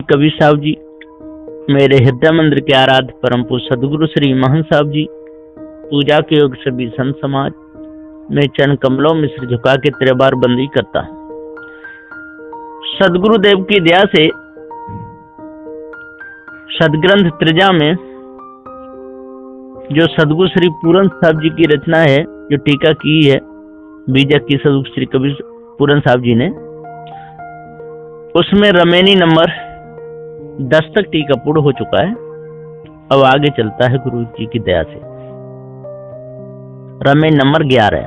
कबीर साहब जी, मेरे हृदय मंदिर के आराध्य परम पूज्य सदगुरु श्री महंत साहब जी, पूजा के योग सभी संत समाज, मैं चरण कमलों में सिर झुका के तेरे बार बंदी करता हूँ। सदगुरु देव की दया से सदग्रंथ त्रिजा में जो सदगुरु श्री पूरन साहब जी की रचना है, जो टीका की है बीजक की सदगुरु श्री कबीर पूरन साहब जी ने, उसमें रमेनी नंबर 10 तक टीका पूर्ण हो चुका है। अब आगे चलता है गुरु जी की दया से। रमेन नंबर 11।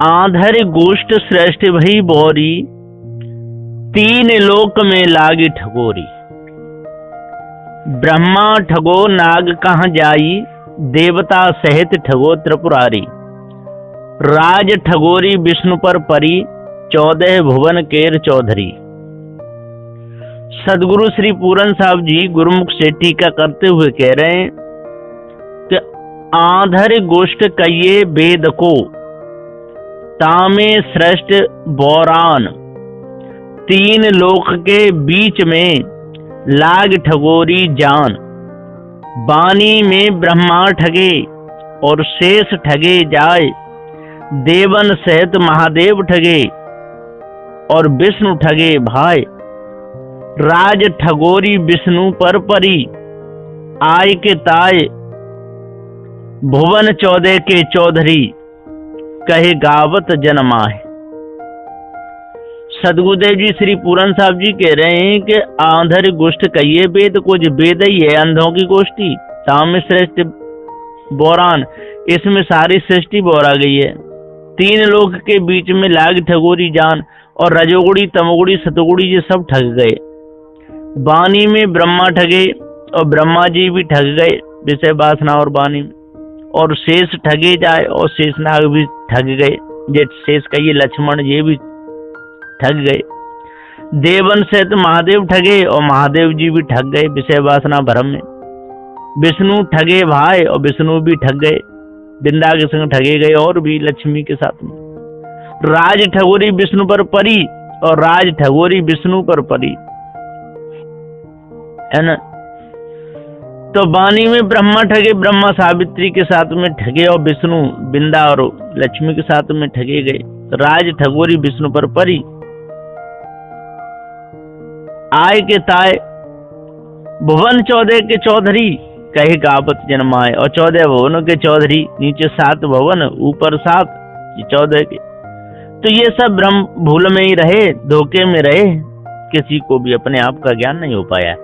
आधर गोष्ठ श्रेष्ठ भई बोरी, तीन लोक में लागी ठगोरी। ब्रह्मा ठगो नाग कहाँ जाई, देवता सहित ठगो त्रिपुरारी। राज ठगोरी विष्णु पर परी, 14 भुवन केर चौधरी। सदगुरु श्री पूरन साहब जी गुरुमुख से टीका करते हुए कह रहे हैं कि आधर गोष्ठ कहिए वेद को, तामे श्रेष्ठ बोरान। तीन लोक के बीच में लाग ठगोरी जान। बानी में ब्रह्मा ठगे और शेष ठगे जाए। देवन सहित महादेव ठगे और विष्णु ठगे भाई। राज ठगोरी विष्णु पर परी, आय के ताय भुवन 14 के चौधरी। कहे गावत जन्माए। सदगुरुदेव जी श्री पूरन साहब जी कह रहे हैं कि आंधर गोष्ठ कहिए वेद को, जो वेद ही है अंधों की गोष्ठी। साम्य श्रेष्ठ बोरान, इसमें सारी सृष्टि बोरा गई है। तीन लोक के बीच में लाग ठगोरी जान, और रजोगुड़ी तमोगुड़ी सतोगुड़ी ये सब ठग गए। बानी में ब्रह्मा ठगे और ब्रह्मा जी भी ठग गए विषय वासना और बानी में, और शेष ठगे जाए और शेषनाग भी ठग गए। ये शेष का ये लक्ष्मण ये भी ठग गए। देवन से तो महादेव ठगे और महादेव जी भी ठग गए विषय वासना भ्रम में। विष्णु ठगे भाई और विष्णु भी ठग गए, बिंदा के संग ठगे गए और भी लक्ष्मी के साथ में। राज ठगोरी विष्णु पर परी और राज ठगोरी विष्णु पर परी, है ना। तो बानी में ब्रह्मा ठगे, ब्रह्मा सावित्री के साथ में ठगे और विष्णु बिंदा और लक्ष्मी के साथ में ठगे गए। राज ठगोरी विष्णु पर परी, आय के ताय भुवन 14 के चौधरी। कहे गावत जन्माए, और 14 भुवनों के चौधरी, नीचे 7 भुवन ऊपर 7, 14 के। तो ये सब भ्रम भूल में ही रहे, धोखे में रहे, किसी को भी अपने आप का ज्ञान नहीं हो पाया।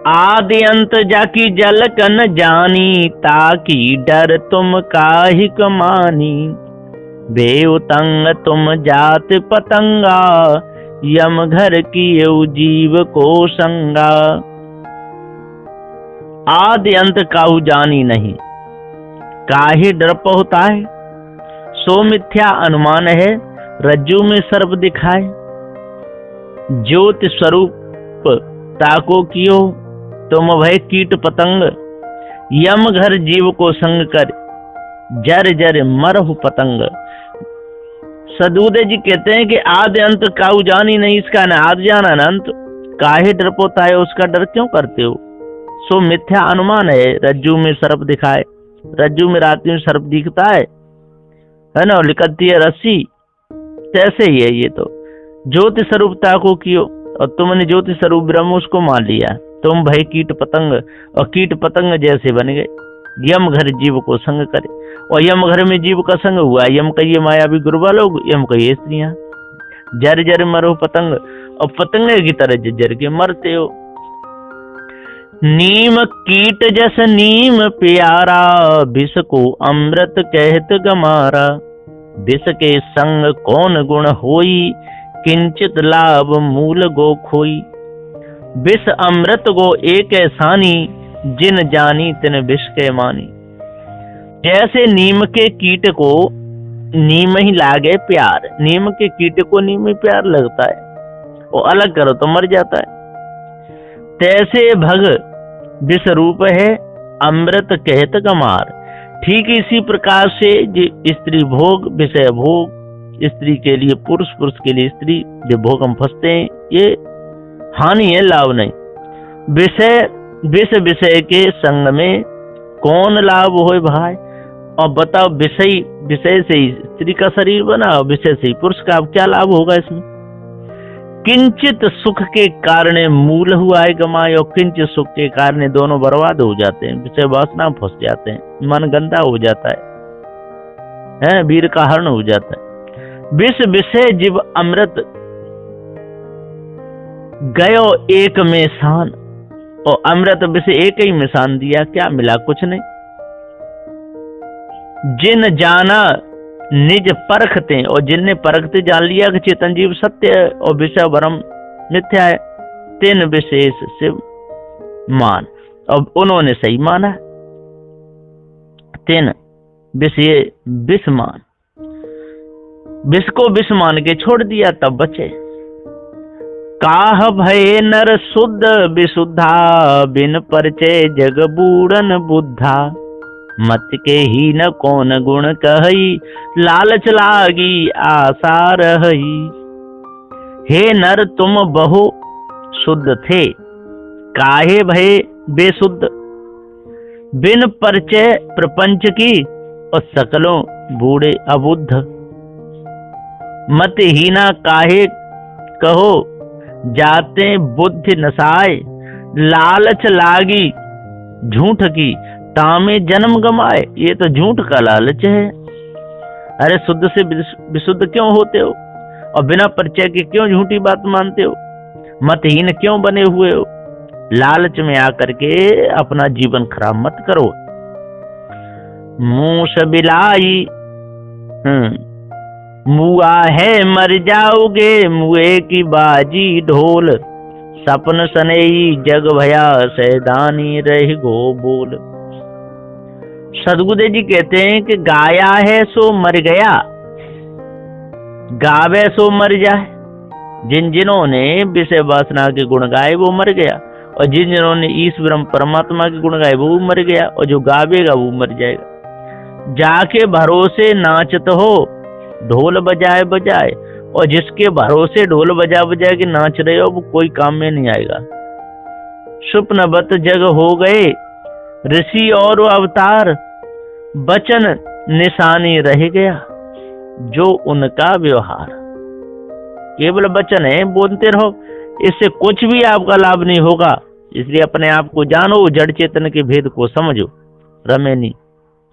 आदि अंत जाकी जल कन जानी, ताकि डर तुम काहि कमानी। बेउतंग तुम जात पतंगा, यम घर की जीव को संगा। आदि अंत काहू जानी नहीं, काहे डर होता है। सो मिथ्या अनुमान है, रज्जू में सर्प दिखाए। ज्योति स्वरूप ताको कियो, तुम भय कीट पतंग। यम घर जीव को संग कर, जर जर मरहु पतंग। सदगुरुदेव जी कहते हैं कि आदि अंत काहू जानी नहीं, इसका न आदि जाना न अंत। काहे डर पोता है, उसका डर क्यों करते हो। सो मिथ्या अनुमान है, रज्जू में सर्प दिखाए। रज्जू में रात्रि में सर्प दिखता है ना, लिकती है रस्सी, कैसे ही है ये। तो ज्योति स्वरूपता को कियो, और तुमने ज्योति स्वरूप ब्रह्म उसको मान लिया। तुम भय कीट पतंग, और कीट पतंग जैसे बन गए। यम घर जीव को संग करे, और यम घर में जीव का संग हुआ। यम कहिए माया भी गुरुबा लोग, यम कहिए स्त्रियां। जर जर मरो पतंग, और पतंगे की तरह जर के मरते हो। नीम कीट जस नीम प्यारा, विष को अमृत कहत गमारा। विष के संग कौन गुण होई, किंचित लाभ मूल गो खोई। विष अमृत गो एक ऐसानी, जिन जानी तिन विष के मानी। जैसे नीम के कीट को नीम ही लागे प्यार, नीम के कीट को नीम ही प्यार लगता है, वो अलग करो तो मर जाता है। तैसे भग विष रूप है, अमृत कहत गमार। ठीक इसी प्रकार से स्त्री भोग विषय भोग, स्त्री के लिए पुरुष, पुरुष के लिए स्त्री, जो भोग हम फंसते हैं, ये हानि है, लाभ नहीं। विषय के संग में कौन लाभ होए भाई। और बताओ, विषय से ही स्त्री का शरीर बना, विषय से ही पुरुष का, अब क्या लाभ होगा इसमें। किंचित सुख के कारण मूल हुआ है गमाए, और किंचित सुख के कारण दोनों बर्बाद हो जाते हैं, विषय वासना में फंस जाते हैं, मन गंदा हो जाता है, वीर का हरण हो जाता है। विषय जीव अमृत गयो एक में शान, और अमृत विषय एक ही में शान दिया, क्या मिला, कुछ नहीं। जिन जाना निज परखते, और जिनने परखते जान लिया कि चेतन जीव सत्य है और विषय भ्रम मिथ्या है, तिन विशेष से मान, अब उन्होंने सही माना, तिन विषय विष मान, विष को विष मान के छोड़ दिया, तब बचे। काह भय नर शुद्ध विशुद्धा, बिन परिचय जग बूढ़न बुद्धा, मत के ही न कौन गुण कही, लालच लागी आशा रही। हे नर तुम बहु शुद्ध थे, काहे भय बेशुद्ध, बिन परिचय प्रपंच की, और सकलों बूढ़े अबुद्ध। मत ही न काहे कहो, जाते बुद्धि नसाए, लालच लागी झूठ की, तामे जन्म गमाए। ये तो झूठ का लालच है। अरे शुद्ध से विशुद्ध क्यों होते हो, और बिना परिचय के क्यों झूठी बात मानते हो, मतहीन क्यों बने हुए हो, लालच में आकर के अपना जीवन खराब मत करो। मूस बिलाई मुआ है मर जाओगे, मुए की बाजी ढोल, सपन सनेई जग भया, सैदानी रह गो बोल। सदगुरुदेव जी कहते हैं कि गाया है सो मर गया, गावे सो मर जाए। जिन्होंने विषय वासना के गुण गाए वो मर गया, और जिन्होंने ईश्वर परमात्मा के गुण गाए वो मर गया, और जो गावेगा वो मर जाएगा। जाके भरोसे नाचत हो, ढोल बजाए बजाए, और जिसके भरोसे ढोल बजा बजा के नाच रहे हो वो कोई काम में नहीं आएगा। स्वप्नवत जग हो गए ऋषि और अवतार, वचन निशानी रह गया जो उनका व्यवहार। केवल वचन है, बोलते रहो, इससे कुछ भी आपका लाभ नहीं होगा। इसलिए अपने आप को जानो, जड़ चेतन के भेद को समझो। रमेनी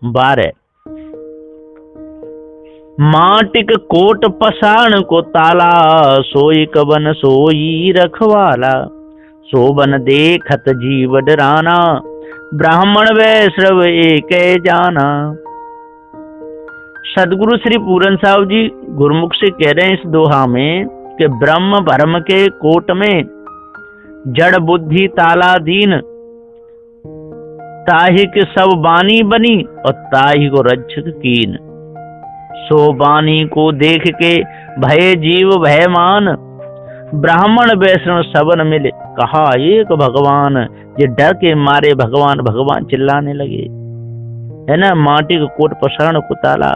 12। माटिक कोट पसाण को ताला, सोई कवन सोई रखवाला, सोबन देखत जीव डराना, ब्राह्मण वैष्णव एक जाना। सदगुरु श्री पूरन साहब जी गुरुमुख से कह रहे हैं इस दोहा में कि ब्रह्म भरम के कोट में जड़ बुद्धि ताला दीन, ताहि के सब बानी बनी, और ताहि को रक्षक कीन। सो बानी को देख के भय जीव भयमान, ब्राह्मण वैष्णव सबन मिले, कहा एक भगवान। ये डर के मारे भगवान भगवान चिल्लाने लगे, है ना। माटी का कोट पसारण को ताला,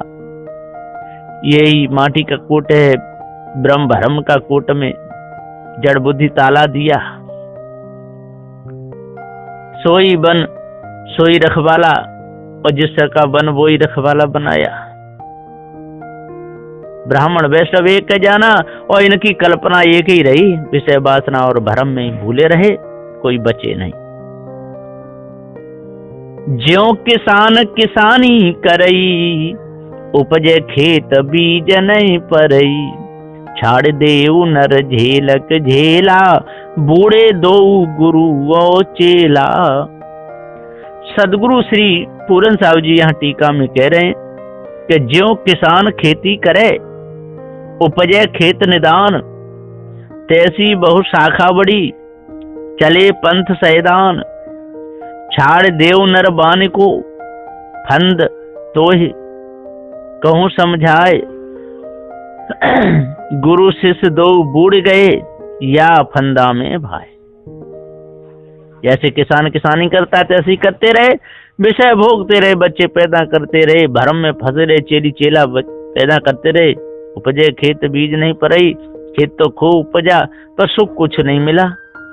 यही माटी का कोट है, ब्रह्म भरम का कोट में जड़ बुद्धि ताला दिया। सोई बन सोई रखवाला, और जिसका बन वो ही रखवाला बनाया। ब्राह्मण वैष्णव एक जाना, और इनकी कल्पना एक ही रही, विषय वासना और भरम में भूले रहे, कोई बचे नहीं। ज्यों किसान किसानी करई, उपजे खेत बीज नहीं परई, छाड़ देऊ नर झेलक झेला, बूढ़े दो गुरु वो चेला। सदगुरु श्री पूरन साहब जी यहाँ टीका में कह रहे हैं कि ज्यों किसान खेती करे, उपजे खेत निदान, तैसी बहु शाखा बड़ी, चले पंथ सैदान, छाड़ देव नर बान को, फंद तो ही कहूँ समझाए, गुरु शिष्य दो बूढ़ गए, या फंदा में भाई। जैसे किसान किसानी करता है तैसे ही करते रहे, विषय भोगते रहे, बच्चे पैदा करते रहे, भरम में फंसे रहे, चेली चेला पैदा करते रहे। उपजे खेत बीज नहीं परई, खेत तो खूब उपजा पर सुख कुछ नहीं मिला।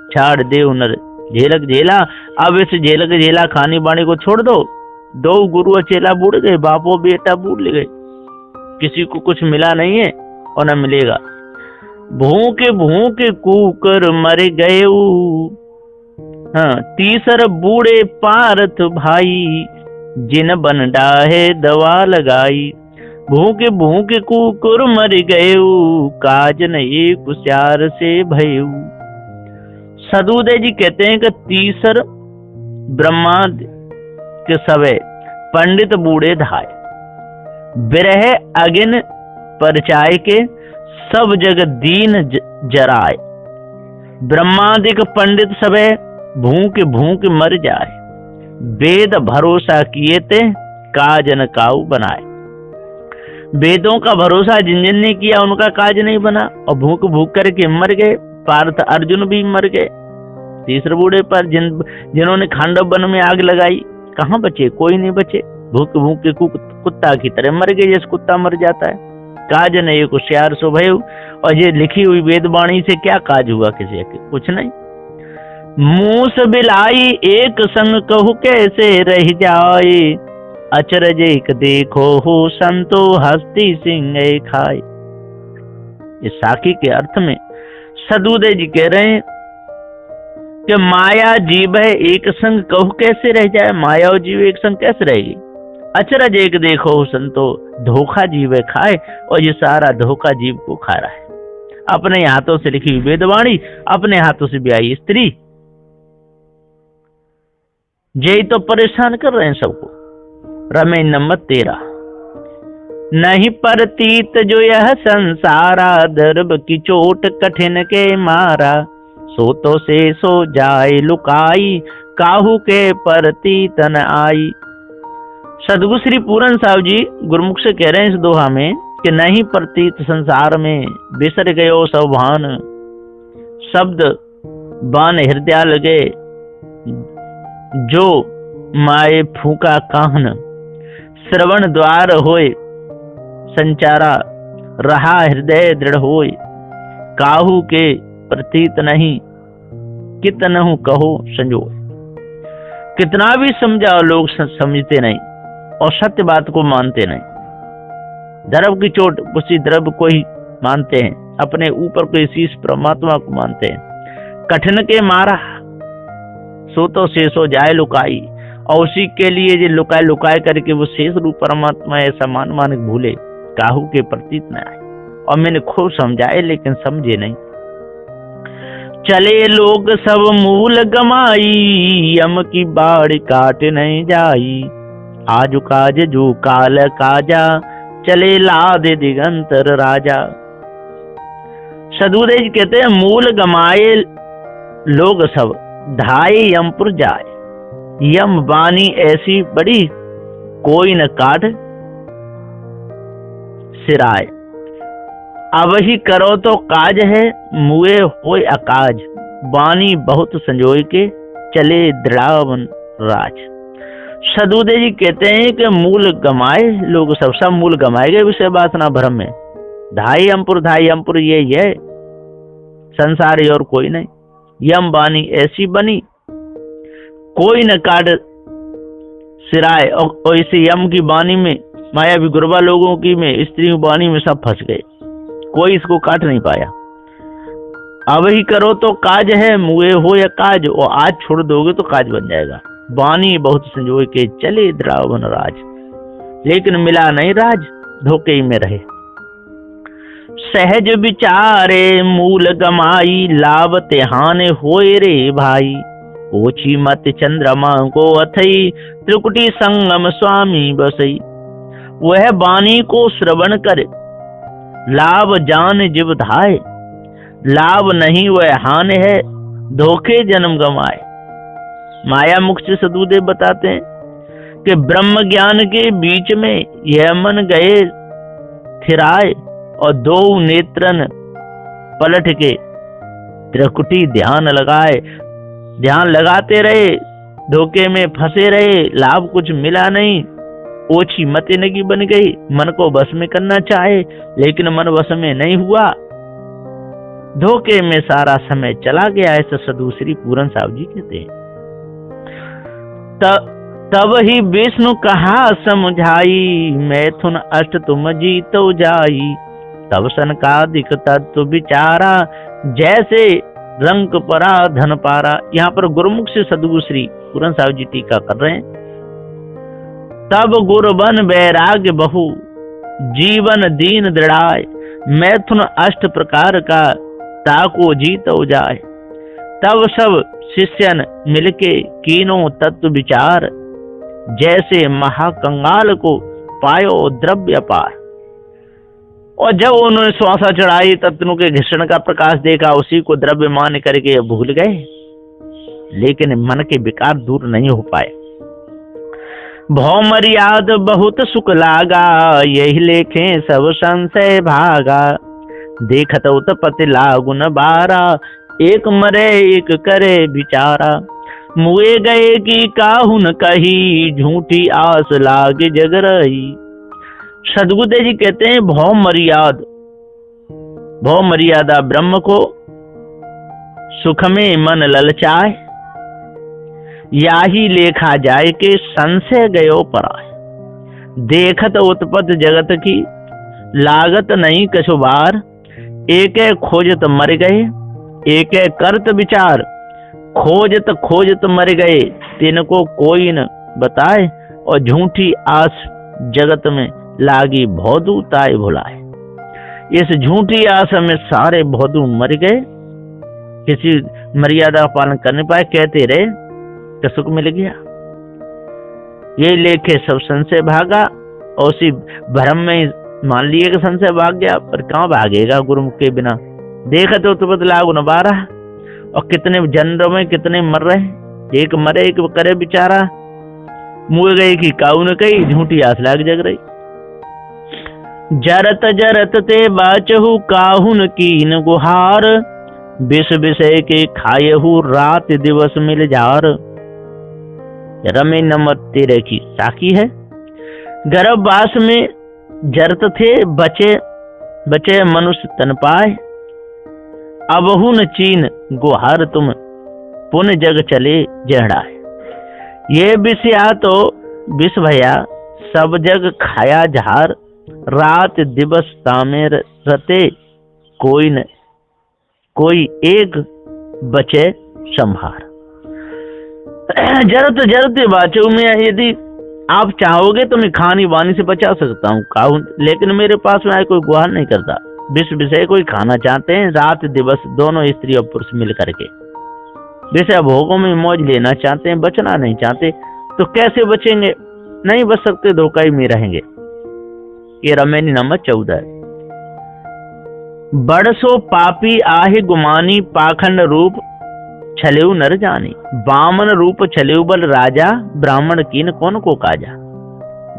छाड़ दे नर झेलक झेला। अब इस झेलक झेला खानी बाणी को छोड़ दो। दो गुरु चेला बूढ़ गए, बापो बेटा बूढ़ गए, किसी को कुछ मिला नहीं है और न मिलेगा। भूखे भूखे कूकर मर गए। हाँ, तीसर बूढ़े पारथ भाई, जिन बन डाहे दवा लगाई। भूखे भूखे कुकुर मर गए, काज नहीं कुश्यार से भयऊ। सदुदेव जी कहते हैं कि तीसर ब्रह्मा के सवे पंडित बूढ़े धाय, बिरह अगिन परचाय के, सब जग दीन जराए। ब्रह्मादिक पंडित सवे भूख भूख मर जाए, वेद भरोसा किए ते काज न काऊ बनाए। वेदों का भरोसा जिन जिन ने किया उनका काज नहीं बना और भूख भूख करके मर गए। पार्थ अर्जुन भी मर गए। तीसरे बूढ़े पर जिन्होंने खांडव वन में आग लगाई, कहाँ बचे? कोई नहीं बचे। भूख भूख के कुत्ता की तरह मर गए, जैसे कुत्ता मर जाता है। काज नहीं कुश्यार सो भयऊ। और ये लिखी हुई वेदवाणी से क्या काज हुआ किसी के? कुछ नहीं। मूस बिलाई एक संग कहू कैसे रह जाए, अचरज एक देखो हो संतो हस्ती सिंह खाए। इस साखी के अर्थ में सदुदेव जी कह रहे हैं कि माया जीव है एक संग कहू कैसे रह जाए। माया और जीव एक संग कैसे रहेगी? अचरज एक देखो हो संतो, धोखा जीव है खाए। और ये सारा धोखा जीव को खा रहा है। अपने हाथों से लिखी हुई वेदवाणी, अपने हाथों से ब्याही स्त्री, यही तो परेशान कर रहे हैं सबको। रमे नंबर 13। नहीं परतीत जो यह संसारा, दर्भ की चोट कठिन के मारा। सो तो से सो जाए लुकाई, काहू के परतीत न आई। सदगुरु श्री पूरन साहब जी गुरुमुख से कह रहे हैं इस दोहा में कि नहीं परतीत संसार में, बिसर गयो सब भान। शब्द बान हृदय लगे, जो माए फूका काहन। श्रवण द्वार होय संचारा, रहा हृदय दृढ़ होय। काहू के प्रतीत नहीं, कितनहु कहो संजोय। कितना भी समझाओ लोग समझते नहीं और सत्य बात को मानते नहीं। द्रव की चोट उसी द्रव को ही मानते हैं, अपने ऊपर कोई शीश परमात्मा को मानते हैं। कठिन के मारा, सो तो शेषो जाए लुकाई। और उसी के लिए जो लुकाए लुकाए करके वो शेष रूप परमात्मा ऐसा मान मान भूले, काहू के प्रतीत न आए। और मैंने खूब समझाए लेकिन समझे नहीं। चले लोग सब मूल गमाई, यम की बाढ़ काट नहीं जाई। आज काज जो काल काजा, चले लाद दिगंतर राजा। सदुदेव कहते हैं मूल गमाए लोग सब, धाये यमपुर जाए। यम बानी ऐसी बड़ी, कोई न काट सिराए। अब ही करो तो काज है, मुए होय अकाज। बानी बहुत संजोय के, चले दृढ़ावन राज। सदुदेव जी कहते हैं कि मूल गमाए लोग सब मूल गमाए गए विषय वासना भ्रम में। धाई यमपुर ये है संसार और कोई नहीं। यम बानी ऐसी बनी, कोई न काट सिराए। और इसे यम की बानी में, माया भी गुरबा लोगों की में, स्त्री बानी में सब फंस गए, कोई इसको काट नहीं पाया। अब ही करो तो काज है, मुए हो या काज। और आज छोड़ दोगे तो काज बन जाएगा। बानी बहुत संजोय के, चले द्रावन राज। लेकिन मिला नहीं राज, धोखे ही में रहे। सहज विचारे मूल गमाई, लाभ तेहाने होए रे भाई। ओछी मत चंद्रमा को अथई, त्रिकुटी संगम स्वामी बसई। वह बानी को श्रवण करे, लाभ जान जीव धाय। लाभ नहीं वह हानि है, धोखे जन्म गमाए। माया मुख से सदुदेव बताते हैं कि ब्रह्म ज्ञान के बीच में यह मन गए थिराए। और दो नेत्रन पलट के त्रिकुटी ध्यान लगाए। ध्यान लगाते रहे, धोखे में फंसे रहे, लाभ कुछ मिला नहीं। ओछी मतिनगी बन गई, मन को वश में करना चाहे लेकिन मन वश में नहीं हुआ। धोखे में सारा समय चला गया, ऐसा सदूसरी पूरन साहब जी कहते हैं। तब ही विष्णु कहा समझाई, मैथुन अष्ट तुम जीतो जाई। तब सनकादिक तत्व विचारा, जैसे रंग परा धन पारा। यहाँ पर गुरुमुख से सदगुरु श्री पूरन साहब जी टीका कर रहे हैं। तब गुरु बन वैराग्य बहु, जीवन दीन दृढ़ाय। मैथुन अष्ट प्रकार का, ताको जीतो जाए। तब सब शिष्यन मिलके कीनो तत्व विचार, जैसे महाकंगाल को पायो द्रव्य पार। और जब उन्होंने श्वासा चढ़ाई, तत्वों के घर्षण का प्रकाश देखा, उसी को द्रव्य मान करके भूल गए, लेकिन मन के विकार दूर नहीं हो पाए। भौमर्याद बहुत सुख लागा, यही लेखे सब संशय भागा। देखत उत्पत्ति लागु न बारा, एक मरे एक करे विचारा। मुए गए की काहू न कही, झूठी आस लागे जग रही। सदगुरुदेव जी कहते हैं भौ मर्यादा ब्रह्म को सुख में मन ललचाए, या ही लेखा जाए के संशय गयो पराय। देखत उत्पत्ति जगत की, लागत नहीं कछु बार। एक खोजत मर गए, एक करत विचार। खोजत खोजत मर गए, तिनको कोई न बताए। और झूठी आस जगत में लागी, भौदू ताय भुलाए। इस झूठी आस में सारे भौदू मर गए, किसी मर्यादा का पालन करने पाए, कहते रहे कि सुख मिल गया। ये लेखे सब संशय भागा, और उसी भ्रम में मान लिए कि संशय भाग गया, पर कहाँ भागेगा गुरुमुख के बिना। देखा तो बदलाव न बारा, और कितने जन्मों में कितने मर रहे, एक मरे एक करे बेचारा। मुँह गई की काऊ न कही, झूठी आस लाग जग रही। जरत जरत ते बाचहु, काहुन कीन गुहार। विष विषय के खायहु, रात दिवस मिल जार। रमे नंबर 13 की साखी है। गर्भवास में जरत थे, बचे मनुष्य तन पाए। अबहु न चीन गुहार, तुम पुन जग चले जहड़ाए। ये विषया तो विष भया, सब जग खाया झार। रात दिवस तामे रते, कोई एक बचे संभार। जरत बाचो में यदि आप चाहोगे तो मैं खानी वानी से बचा सकता हूँ, लेकिन मेरे पास में कोई गुहार नहीं करता। विष विषय कोई खाना चाहते हैं, रात दिवस दोनों स्त्री और पुरुष मिल करके विषय भोगों में मौज लेना चाहते हैं, बचना नहीं चाहते। तो कैसे बचेंगे? नहीं बच सकते, धोखा ही में रहेंगे। ये रमेनी नंबर 14। बड़सो पापी आहि गुमानी, पाखंड रूप छलेउ नर जानी। वामन रूप छलेउ बल राजा, ब्राह्मण कीन कौन को काजा।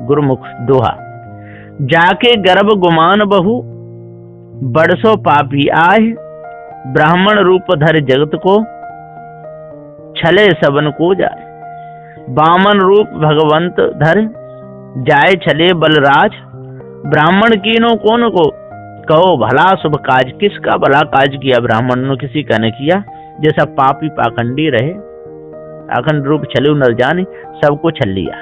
गुरुमुख दोहा। जाके गर्भ गुमान बहु, बड़सो पापी आहि। ब्राह्मण रूप धर जगत को, छले सबन को जाए। वामन रूप भगवंत धर, जाए छले बलराज। ब्राह्मण कीनो कौन को, कहो भला शुभ काज। किसका भला काज किया ब्राह्मण ने? किसी का नहीं किया। जैसा पापी पाखंडी रहे, पाखंड रूप छले नर जाने, सबको छल लिया।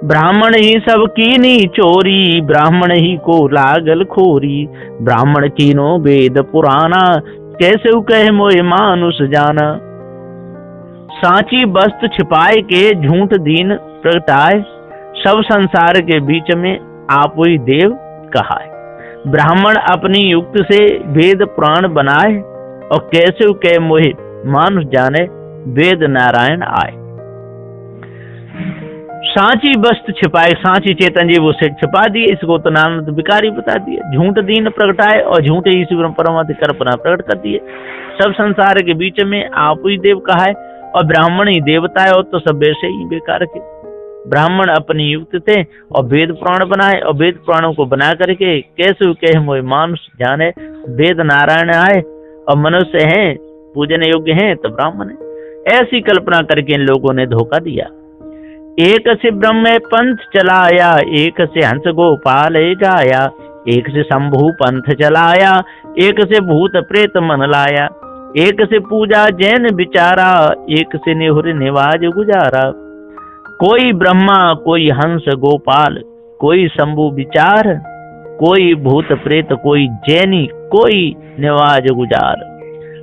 ब्राह्मण ही सब कीनी चोरी, ब्राह्मण ही को लागल खोरी। ब्राह्मण कीनो वेद पुराना, कैसे कहे मोए मानुष जाना। सांची वस्तु छिपाए के, झूठ दीन प्रगटाए। सब संसार के बीच में आप ही देव कहा है। ब्राह्मण अपनी युक्त से वेद पुराण बनाए, और कैसे कहे मोहे मानुष जाने। वेद नारायण आए। सांची वस्तु छिपाए, सांची चेतन जी वो से छिपा दिए, इसको तो नानद विकारी बता दिए। झूठ दीन प्रगटाए, और झूठे ईश्वर परमात्मा की कल्पना प्रकट कर दिए। सब संसार के बीच में आप ही देव कहा है, और ब्राह्मण ही देवता है, और तो सब वैसे ही बेकार के। ब्राह्मण अपनी युक्त थे और वेद पुराण बनाए, और वेद पुराणों को बना करके कैसे कहे मोहे मानुष जाने। वेद नारायण आए और मनुष्य हैं, पूजन योग्य हैं तो ब्राह्मण है। ऐसी कल्पना करके इन लोगों ने धोखा दिया। एक से ब्रह्म पंथ चलाया, एक से हंस गोपाल गाया। एक से शंभु पंथ चलाया, एक से भूत प्रेत मन लाया, एक से पूजा जैन विचारा, एक से नेहुर निवाज गुजारा। कोई ब्रह्मा कोई हंस गोपाल, कोई शंभु विचार, कोई भूत प्रेत कोई जैनी, कोई निवाज गुजार।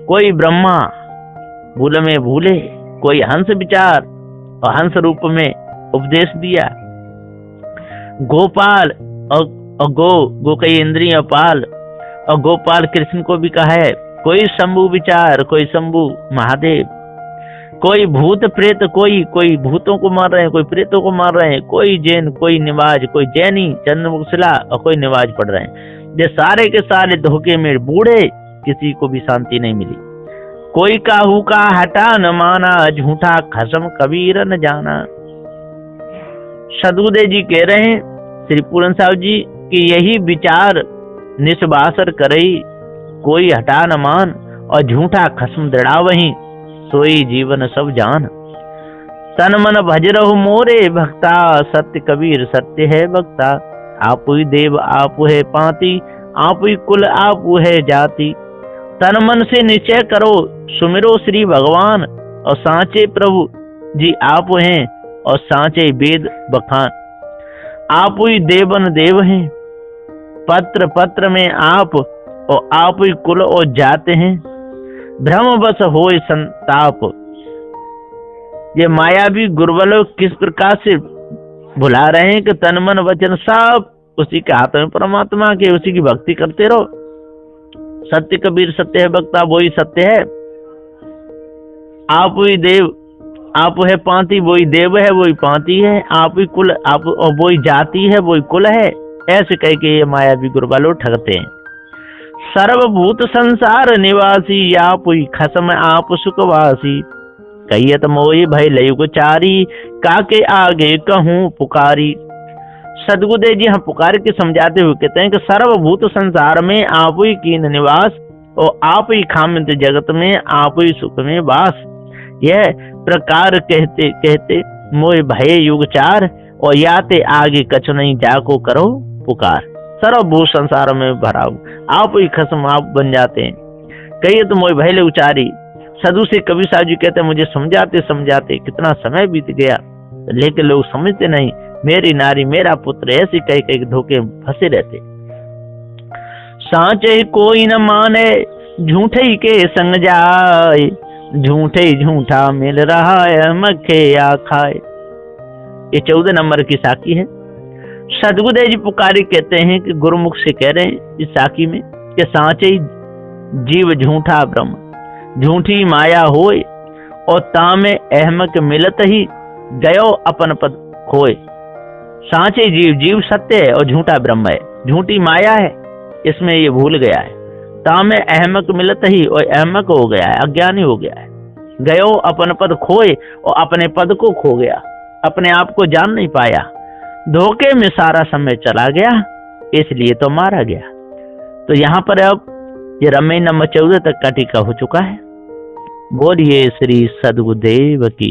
कोई ब्रह्मा भूल में भूले, कोई हंस विचार और हंस रूप में उपदेश दिया। गोपाल और गो कई इंद्रिय पाल, और गोपाल कृष्ण को भी कहा है। कोई शंभु विचार, कोई शंभु महादेव, कोई भूत प्रेत, कोई भूतों को मार रहे हैं, कोई प्रेतों को मार रहे हैं, कोई जैन, कोई निवाज, कोई जैनी चंद्रमुखशिला और कोई निवाज पढ़ रहे हैं। ये सारे के सारे धोखे में बूढ़े, किसी को भी शांति नहीं मिली। कोई काहू का हटा न माना, झूठा खसम कबीर न जाना। सदगुरुदेव जी कह रहे हैं श्री पूरन साहब जी कि यही विचार निस्वासर करई, कोई हटा न मान और झूठा खसम दृढ़ा वही, सोई जीवन सब जान। तन मन भज रहो मोरे भक्ता, सत्य कबीर सत्य है भक्ता। आप ही देव आप है पाती, आप ही कुल आप है जाति। तन मन से निश्चय करो सुमिरो श्री भगवान, और सांचे प्रभु जी आप हैं और सांचे वेद बखान। आप ही देवन देव हैं, पत्र पत्र में आप, और आप ही कुल और जाते हैं। भ्रम बस होए संताप, ये मायावी गुरुवल किस प्रकार से भुला रहे हैं कि तन मन वचन सब उसी के हाथ में परमात्मा के, उसी की भक्ति करते रहो। सत्य कबीर सत्य है भक्ता, वही सत्य है। आप ही देव आप है पांति, वही देव है वही पांति है। आप ही कुल आप, और वही जाति है वही कुल है। ऐसे कह के ये मायावी गुरुवालो ठगते हैं। सर्वभूत संसार निवासी, आप ही खसम आप सुखवासी। कहियत मोहि भय लयुगचारी, काके आगे कहूँ पुकारी। सदगुरुदेव जी हम पुकार के समझाते हुए कहते हैं कि सर्वभूत संसार में आप ही कीन निवास, और आप ही खामित जगत में आप ही सुख में वास। यह प्रकार कहते कहते मोहि भय युगचार, और याते आगे कछ नहीं जाको करो पुकार। सर्वभूत संसार में भरा आप ही खसम आप बन जाते हैं। कहिए तो मोहि भय उचारी। साधु से कबीर साहब जी कहते हैं मुझे समझाते समझाते कितना समय बीत गया, लेकिन लोग समझते नहीं। मेरी नारी मेरा पुत्र, ऐसे कई कई धोखे फंसे रहते। सांचे कोई न माने, झूठे ही के संग जाए। झूठे ही झूठा मिल रहा है, मक्खे या खाए। ये 14 नंबर की साखी है। सदगुरुदेव जी पुकारी कहते हैं कि गुरुमुख से कह रहे हैं इस साखी में कि सांचे जीव झूठा ब्रह्म, झूठी माया होए, और तामे अहमक मिलत ही गयो अपन पद खोए। सांचे जीव, जीव सत्य है और झूठा ब्रह्म है, झूठी माया है, इसमें ये भूल गया है। तामे अहमक मिलत ही, और अहमक हो गया है, अज्ञानी हो गया है। गयो अपन पद खोए, और अपने पद को खो गया, अपने आप को जान नहीं पाया। धोखे में सारा समय चला गया, इसलिए तो मारा गया। तो यहाँ पर अब ये रमेश नंबर 14 तक का टीका हो चुका है। बोलिए श्री सद्गुरुदेव की।